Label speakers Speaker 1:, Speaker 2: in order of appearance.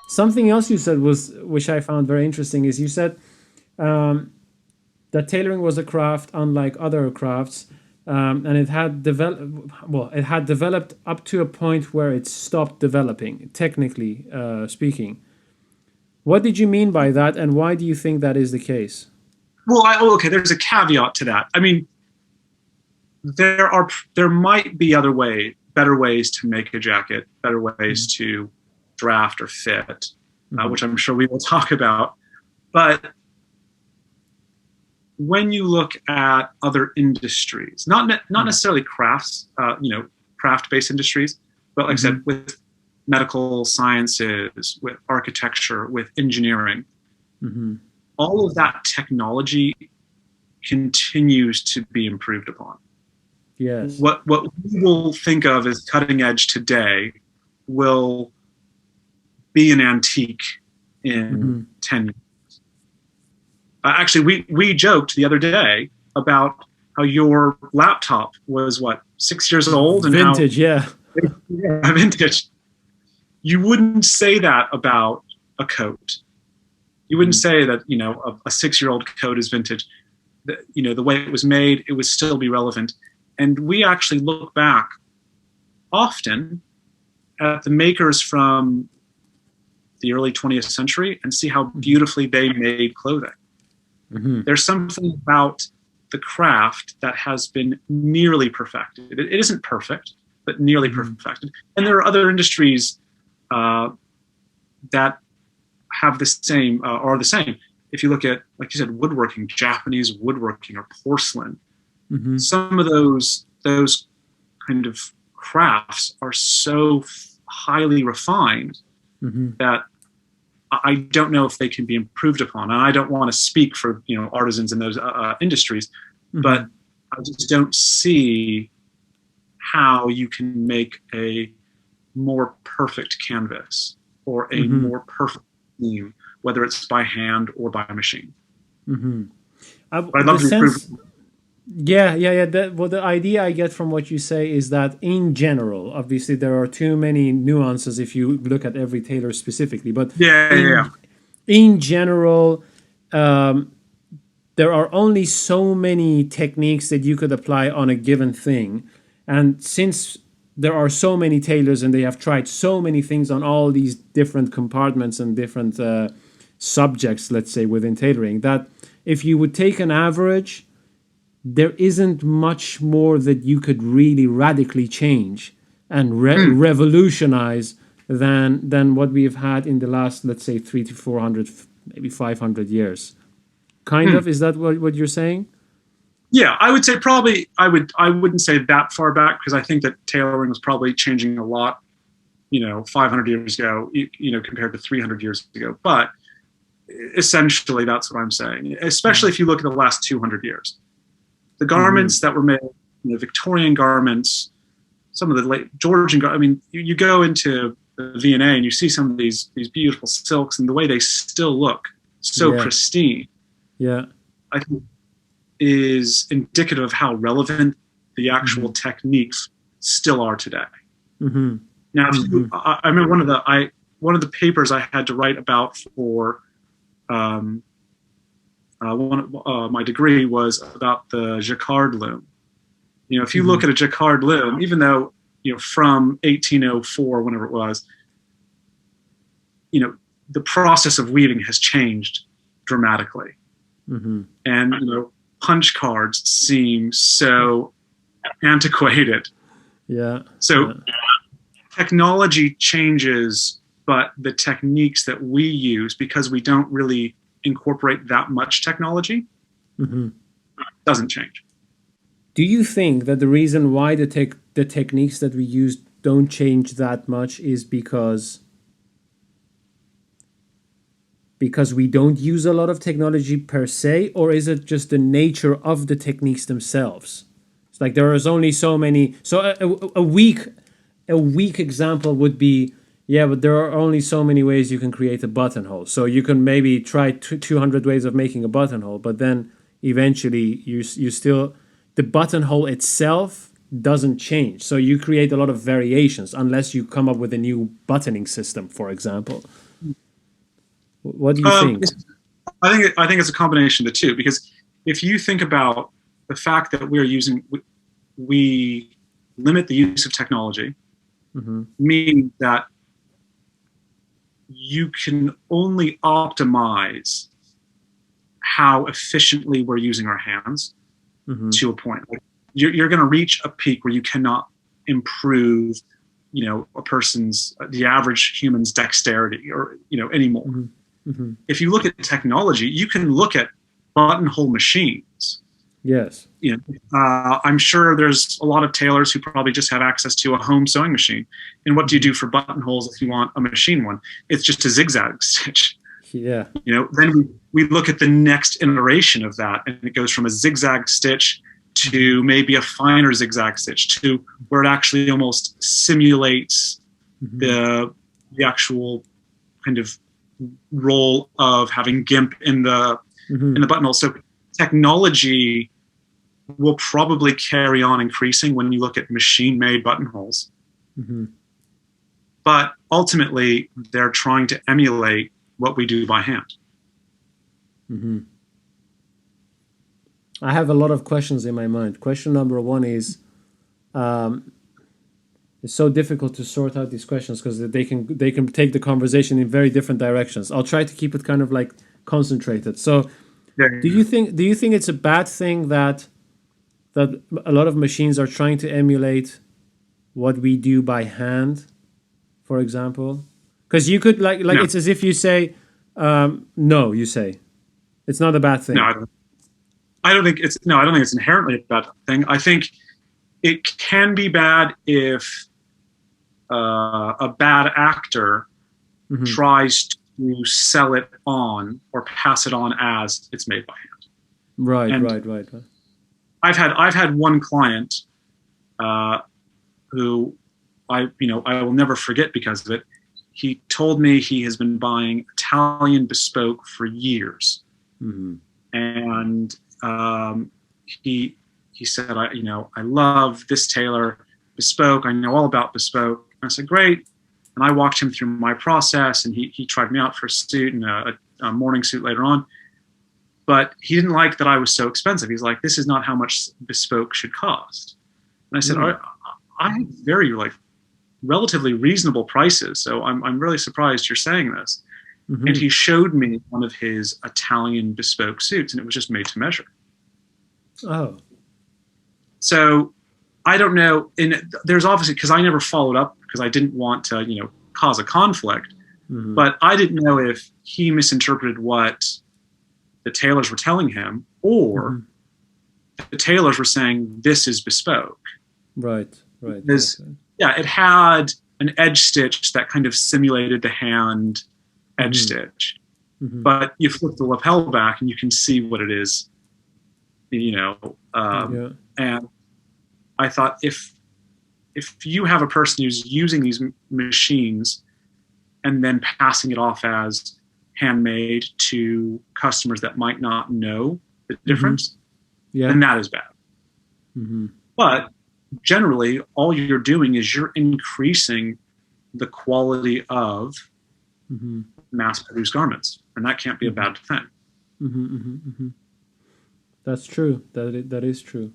Speaker 1: Something else you said was, which I found very interesting, is you said um, that tailoring was a craft unlike other crafts, and it had developed up to a point where it stopped developing, technically speaking. What did you mean by that, and why do you think that is the case?
Speaker 2: Well, okay, there's a caveat to that. I mean, there might be better ways to make a jacket, better ways
Speaker 1: Mm-hmm.
Speaker 2: to draft or fit,
Speaker 1: Mm-hmm.
Speaker 2: which I'm sure we will talk about. But when you look at other industries, not necessarily crafts, craft-based industries, but like I
Speaker 1: Mm-hmm.
Speaker 2: said, with medical sciences, with architecture, with engineering,
Speaker 1: Mm-hmm.
Speaker 2: all of that technology continues to be improved upon.
Speaker 1: Yes.
Speaker 2: What we will think of as cutting edge today will be an antique in
Speaker 1: Mm-hmm.
Speaker 2: 10 years. Actually, we joked the other day about how your laptop was, what, 6 years old, and how
Speaker 1: Vintage, yeah.
Speaker 2: vintage. You wouldn't say that about a coat. You wouldn't
Speaker 1: Mm-hmm.
Speaker 2: say that, a 6-year-old coat is vintage. The way it was made, it would still be relevant. And we actually look back often at the makers from the early 20th century and see how beautifully they made clothing.
Speaker 1: Mm-hmm.
Speaker 2: There's something about the craft that has been nearly perfected. It isn't perfect, but nearly
Speaker 1: Mm-hmm.
Speaker 2: perfected. And there are other industries that have the same, are the same. If you look at, like you said, woodworking, Japanese woodworking, or porcelain,
Speaker 1: Mm-hmm.
Speaker 2: some of those kind of crafts are so highly refined
Speaker 1: Mm-hmm.
Speaker 2: that I don't know if they can be improved upon. And I don't want to speak for artisans in those industries,
Speaker 1: Mm-hmm.
Speaker 2: but I just don't see how you can make a more perfect canvas or a
Speaker 1: Mm-hmm.
Speaker 2: more perfect theme, whether it's by hand or by machine.
Speaker 1: Mm-hmm.
Speaker 2: But I'd
Speaker 1: The
Speaker 2: love to be improved.
Speaker 1: sense, yeah, yeah, yeah. The idea I get from what you say is that in general, obviously there are too many nuances if you look at every tailor specifically, but
Speaker 2: Yeah, yeah, yeah.
Speaker 1: in general, um, there are only so many techniques that you could apply on a given thing. And since there are so many tailors and they have tried so many things on all these different compartments and different subjects, let's say, within tailoring, that if you would take an average, there isn't much more that you could really radically change and
Speaker 2: Mm.
Speaker 1: revolutionize than what we've had in the last, let's say, 300 to 400, maybe 500 years. Kind
Speaker 2: Mm.
Speaker 1: of, is that what you're saying?
Speaker 2: Yeah, I would say probably I wouldn't say that far back, because I think that tailoring was probably changing a lot, 500 years ago, compared to 300 years ago. But essentially, that's what I'm saying. Especially
Speaker 1: Mm-hmm.
Speaker 2: if you look at the last 200 years, the
Speaker 1: Mm-hmm.
Speaker 2: garments that were made, Victorian garments, some of the late Georgian. I mean, you go into the V&A and you see some of these beautiful silks, and the way they still look so
Speaker 1: Yeah,
Speaker 2: pristine,
Speaker 1: yeah.
Speaker 2: I think is indicative of how relevant the
Speaker 1: Mm-hmm.
Speaker 2: actual techniques still are today.
Speaker 1: Mm-hmm.
Speaker 2: Now,
Speaker 1: Mm-hmm.
Speaker 2: I remember one of the papers I had to write about for um, my degree was about the jacquard loom. If you
Speaker 1: Mm-hmm.
Speaker 2: look at a jacquard loom, even though from 1804, whenever it was, the process of weaving has changed dramatically,
Speaker 1: Mm-hmm.
Speaker 2: and punch cards seem so antiquated.
Speaker 1: Yeah,
Speaker 2: So
Speaker 1: yeah.
Speaker 2: technology changes, but the techniques that we use, because we don't really incorporate that much technology,
Speaker 1: Mm-hmm.
Speaker 2: doesn't change.
Speaker 1: Do you think that the reason why the techniques that we use don't change that much is because we don't use a lot of technology per se, or is it just the nature of the techniques themselves? It's like there is only so many. So a weak example would be, yeah, but there are only so many ways you can create a buttonhole. So you can maybe try 200 ways of making a buttonhole, but then eventually you still, the buttonhole itself doesn't change. So you create a lot of variations unless you come up with a new buttoning system, for example. What do you think?
Speaker 2: I think it's a combination of the two, because if you think about the fact that we limit the use of technology,
Speaker 1: Mm-hmm.
Speaker 2: meaning that you can only optimize how efficiently we're using our hands
Speaker 1: Mm-hmm.
Speaker 2: to a point. Like you're going to reach a peak where you cannot improve, the average human's dexterity, or anymore.
Speaker 1: Mm-hmm. Mm-hmm.
Speaker 2: If you look at technology, you can look at buttonhole machines.
Speaker 1: Yes.
Speaker 2: I'm sure there's a lot of tailors who probably just have access to a home sewing machine. And what do you do for buttonholes if you want a machine one? It's just a zigzag stitch.
Speaker 1: Yeah.
Speaker 2: Then we look at the next iteration of that, and it goes from a zigzag stitch to maybe a finer zigzag stitch, to where it actually almost simulates
Speaker 1: Mm-hmm.
Speaker 2: the actual kind of role of having GIMP in the buttonhole. So technology will probably carry on increasing when you look at machine-made buttonholes.
Speaker 1: Mm-hmm.
Speaker 2: But ultimately, they're trying to emulate what we do by hand.
Speaker 1: Mm-hmm. I have a lot of questions in my mind. Question number one is, it's so difficult to sort out these questions because they can take the conversation in very different directions. I'll try to keep it kind of like concentrated. So, do you think it's a bad thing that a lot of machines are trying to emulate what we do by hand, for example? Because you could
Speaker 2: No,
Speaker 1: it's as if you say, no, you say it's not a bad
Speaker 2: no,
Speaker 1: thing.
Speaker 2: I don't think it's inherently a bad thing. I think it can be bad if a bad actor
Speaker 1: Mm-hmm.
Speaker 2: tries to sell it on or pass it on as it's made by hand.
Speaker 1: Right,
Speaker 2: And
Speaker 1: right.
Speaker 2: I've had one client who I will never forget because of it. He told me he has been buying Italian bespoke for years,
Speaker 1: Mm-hmm.
Speaker 2: and he said, I love this tailor, bespoke. I know all about bespoke. And I said, great. And I walked him through my process, and he tried me out for a suit and a morning suit later on. But he didn't like that I was so expensive. He's like, this is not how much bespoke should cost. And I said, I have very relatively reasonable prices, so I'm really surprised you're saying this.
Speaker 1: Mm-hmm.
Speaker 2: And he showed me one of his Italian bespoke suits, and it was just made to measure.
Speaker 1: Oh.
Speaker 2: So I don't know. And there's obviously, because I never followed up because I didn't want to, cause a conflict.
Speaker 1: Mm-hmm.
Speaker 2: But I didn't know if he misinterpreted what the tailors were telling him, or the tailors were saying this is bespoke.
Speaker 1: Right.
Speaker 2: Because yeah, it had an edge stitch that kind of simulated the hand edge stitch. Mm-hmm. But you flip the lapel back and you can see what it is, And I thought, if you have a person who's using these machines and then passing it off as handmade to customers that might not know the difference, then that is bad. Mm-hmm. But generally, all you're doing is you're increasing the quality of mass-produced garments, and that can't be a bad thing.
Speaker 1: That's true. That is true.